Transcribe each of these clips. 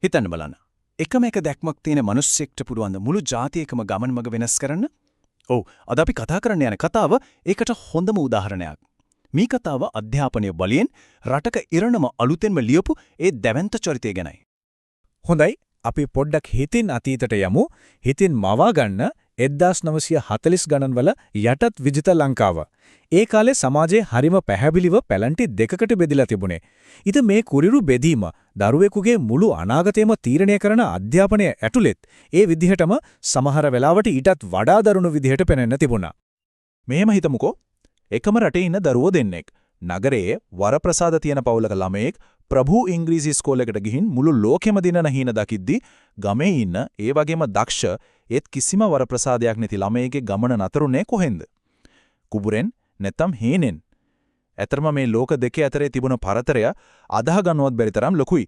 හිතන්න බලන්න. එකම එක දැක්මක් තියෙන මිනිස්සෙක්ට පුළුවන් මුළු ජාතියකම ගමන් මඟ වෙනස් කරන්න? ඔව්, අද අපි කතා කරන්න යන කතාව ඒකට හොඳම උදාහරණයක්. මේ කතාව අධ්‍යාපනය බලයෙන් රටක ඉරණම අලුතෙන්ම ලියපු ඒ දැවැන්ත චරිතය ගැනයි. හොඳයි, අපි පොඩ්ඩක් හිතින් අතීතයට යමු. හිතින් මවා ගන්න 1940 ගණන්වල යටත් විජිත ලංකාව. ඒ කාලේ සමාජයේ හරිම පැහැදිලිව පැලන්ටි දෙකකට බෙදලා තිබුණේ. ඉතින් මේ කුරිරු බෙදීම දරුවෙකුගේ මුළු අනාගතයම තීරණය කරන අධ්‍යාපනය ඇතුළෙත් ඒ විදිහටම සමහර වෙලාවට ඊටත් වඩා දරුණු විදිහට පෙනෙන්න තිබුණා. මෙහෙම හිතමුකෝ. එකම රටේ ඉන්න දරුවෝ දෙන්නෙක් නගරයේ වරප්‍රසාද තියෙන පවුලක ළමයෙක් ප්‍රභූ ඉංග්‍රීසි ඉස්කෝලේකට ගිහින් මුළු ලෝකෙම දිනන හීන දකිද්දි ගමේ ඉන්න ඒ වගේම දක්ෂ ඒත් කිසිම වරප්‍රසාදයක් නැති ළමයෙක්ගේ ගමන නතරුනේ කොහෙන්ද? කුඹුරෙන් නැත්තම් හේනෙන්. ඇතරම මේ ලෝක දෙකේ අතරේ තිබුණ පරතරය අදාහ ගන්නවත් බැරි තරම් ලොකුයි.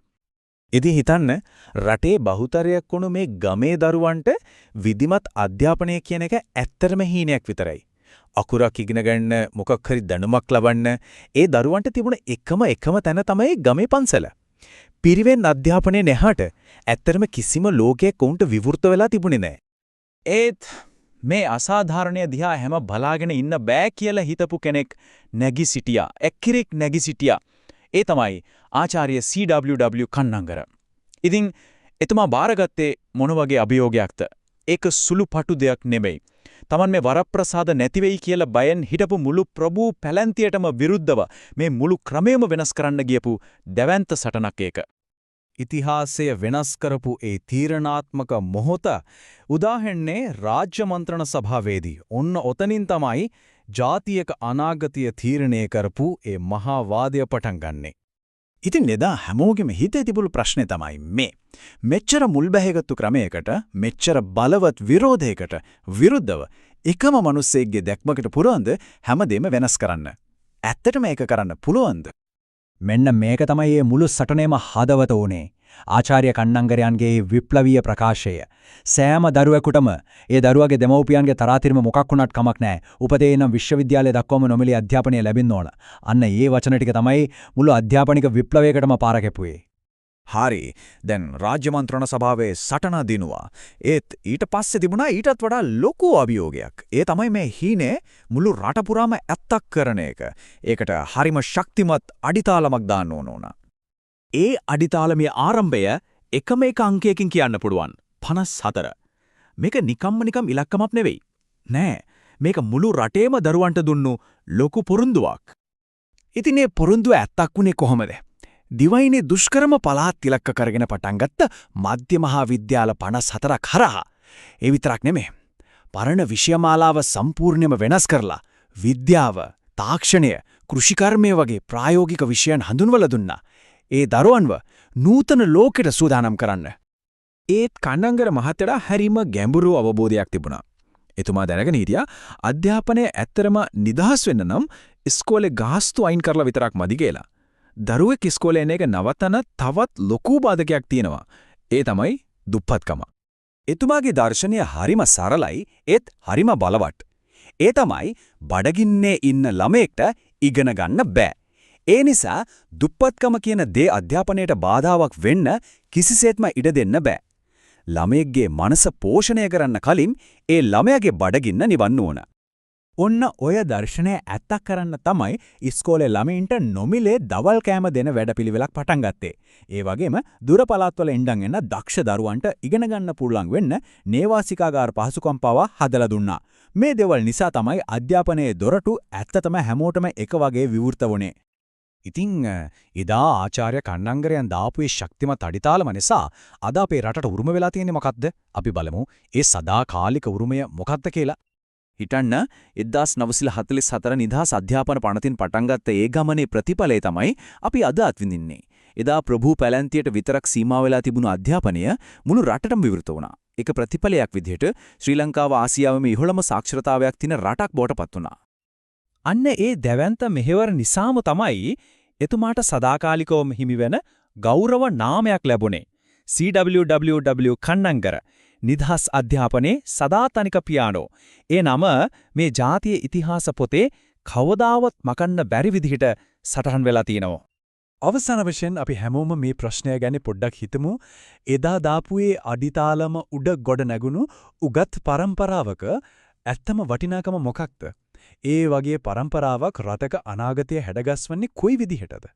ඉතින් හිතන්න රටේ බහුතරයක් වුණු මේ ගමේ දරුවන්ට විධිමත් අධ්‍යාපනය කියන එක ඇත්තටම හීනයක් විතරයි. අකුරක් ඉගෙන ගන්න මොකක් හරි දැනුමක් ලබන්න ඒ දරුවන්ට තිබුණ එකම තැන තමයි ගමේ පන්සල. පිරිවෙන් අධ්‍යාපනයේ නැහට ඇත්තටම කිසිම ලෝකයක උන්ට විවෘත වෙලා තිබුණේ නැහැ. ඒත් මේ අසාධාරණය දිහා හැම බලාගෙන ඉන්න බෑ කියලා හිතපු කෙනෙක් නැගි සිටියා. එක්කිරෙක් නැගි සිටියා. ඒ තමයි ආචාර්ය C.W.W. කන්නංගර. ඉතින් එතුමා බාරගත්තේ මොන වගේ අභියෝගයක්ද? ඒක සුළුපටු දෙයක් නෙමෙයි. Taman මේ වරප්‍රසාද නැති වෙයි කියලා බයෙන් හිටපු මුළු ප්‍රභූ පැලැන්තියටම විරුද්ධව මේ මුළු ක්‍රමයම වෙනස් කරන්න ගියපු දැවැන්ත සටනක් ඒක. ඉතිහාසය වෙනස් කරපු ඒ තීරණාත්මක මොහොත උදාහරණේ රාජ්‍ය මන්ත්‍රණ සභාවේදී ඔන්න ඔතනින් තමයි ජාතියක අනාගතය තීරණය කරපු ඒ මහා වාදය පටන් ගන්නෙ. ඉතින් එදා හැමෝගෙම හිතේ තිබුණු ප්‍රශ්නේ තමයි මේ. මෙච්චර මුල් බැහැගත්තු ක්‍රමයකට මෙච්චර බලවත් විරෝධයකට විරුද්ධව එකම මිනිස්සෙක්ගේ දැක්මකට පුරවන්ද හැමදේම වෙනස් කරන්න. ඇත්තටම ඒක කරන්න පුළුවන්ද? මෙන්න මේක තමයි මේ මුළු සටනේම හදවත උනේ. ආචාර්ය කන්නංගරයන්ගේ විප්ලවීය ප්‍රකාශය. සෑම දරුවෙකුටම ඒ දරුවගේ දෙමව්පියන්ගේ තරාතිරම මොකක් වුණත් කමක් නැහැ. උපතේ ඉඳන් විශ්වවිද්‍යාලය දක්වාම නොමිලේ අධ්‍යාපනය ලැබෙන්න ඕන. අන්න ඒ වචන ටික තමයි මුළු අධ්‍යාපනික විප්ලවයකටම පාර කැපුවේ. හරි. දැන් රාජ්‍ය මන්ත්‍රණ සභාවේ සටන දිනුවා. ඒත් ඊට පස්සේ තිබුණා ඊටත් වඩා ලොකු අභියෝගයක්. ඒ තමයි මේ හීනේ මුළු රට පුරාම ඇත්තක් කරන එක. ඒකට හරිම ශක්තිමත් අඩිතාලමක් දාන්න ඕන. ඒ අඩිතාලමේ ආරම්භය එකම එක අංකයකින් කියන්න පුළුවන්. 54. මේක නිකම් ඉලක්කමක් නෙවෙයි. නෑ. මේක මුළු රටේම දරුවන්ට දුන්නු ලොකු පොරොන්දුවක්. ඉතින් මේ පොරොන්දුව ඇත්තක් වුණේ කොහොමද? දිවයිනේ දුෂ්කරම පළාත් ඉලක්ක කරගෙන පටන් ගත්ත මධ්‍ය මහා විද්‍යාල 54ක් හරහා. ඒ විතරක් නෙමෙයි. පරණ විෂයමාලාව සම්පූර්ණයෙන්ම වෙනස් කරලා විද්‍යාව, තාක්ෂණය, කෘෂිකර්මය වගේ ප්‍රායෝගික විෂයන් හඳුන්වලා දුන්නා. ඒ දරුවන්ව නූතන ලෝකෙට සූදානම් කරන්න. ඒත් කන්නංගර මහත්තයා හැරිම ගැඹුරු අවබෝධයක් තිබුණා. එතුමා දැනගෙන හිටියා අධ්‍යාපනය ඇත්තරම නිදහස් වෙන්න නම් ඉස්කෝලේ ගාස්තු අයින් කරලා විතරක් මදි කියලා. දරුවෙක් ඉස්කෝලේ එන එක නවත්තන තවත් ලොකු බාධකයක් තියෙනවා. ඒ තමයි දුප්පත්කම. එතුමාගේ දර්ශනය හරිම සරලයි ඒත් හරිම බලවත්. ඒ තමයි බඩගින්නේ ඉන්න ළමයෙක්ට ඉගෙන ගන්න බෑ. ඒ නිසා දුප්පත්කම කියන දේ අධ්‍යාපනයට බාධාවක් වෙන්න කිසිසේත්ම ඉඩ දෙන්න බෑ. ළමයෙක්ගේ මනස පෝෂණය කරන්න කලින් ඒ ළමයාගේ බඩගින්න නිවන්න ඕන. ඔන්න ඔය දර්ශනය ඇත්තක් කරන්න තමයි ඉස්කෝලේ ළමයින්ට නොමිලේ දවල් කෑම දෙන වැඩපිළිවෙලක් පටන් ගත්තේ. ඒ වගේම දුර පළාත්වල ඉඳන් එන දක්ෂ දරුවන්ට ඉගෙන ගන්න පුළුවන් වෙන්න නේවාසිකාගාර පහසුකම් පවා හදලා දුන්නා. මේ දේවල් නිසා තමයි අධ්‍යාපනයේ දොරටු ඇත්තටම හැමෝටම එක වගේ විවෘත වුණේ. ඉතින් එදා ආචාර්ය කන්නංගරයන් දාපු ඒ ශක්තිමත් අඩිතාලම නිසා අද අපේ රටට උරුම වෙලා තියෙන්නේ මොකද්ද? අපි බලමු ඒ සදාකාලික උරුමය මොකක්ද කියලා. හිතන්න 1944 නිදහස් අධ්‍යාපන පනතින් පටන් ගත්ත ඒ ගමනේ ප්‍රතිඵලය තමයි අපි අද අත්විඳින්නේ. එදා ප්‍රභූ පැලැන්තියට විතරක් සීමා වෙලා තිබුණු අධ්‍යාපනය මුළු රටටම විවෘත වුණා. ඒක ප්‍රතිඵලයක් විදිහට ශ්‍රී ලංකාව ආසියාවේ ඉහළම සාක්ෂරතාවයක් තියෙන රටක් බවට පත් වුණා. අන්න ඒ දැවැන්ත මෙහෙවර නිසාම තමයි එතුමාට සදාකාලිකවම හිමි වෙන ගෞරව නාමයක් ලැබුණේ. C.W.W. කන්නංගර නිදහස් අධ්‍යාපනයේ සදාතනික පියානෝ. ඒ නම මේ ජාතියේ ඉතිහාස පොතේ කවදාවත් මකන්න බැරි විදිහට සටහන් වෙලා තිනවා. අවසාන වශයෙන් අපි හැමෝම මේ ප්‍රශ්නය ගැන පොඩ්ඩක් හිතමු. එදා දාපුවේ අඩිතාලම උඩ ගොඩ නැගුණු උගත් පරම්පරාවක ඇත්තම වටිනාකම මොකක්ද? ඒ වගේ පරම්පරාවක් රටක අනාගතය හැඩගස්වන්නේ කොයි විදිහටද?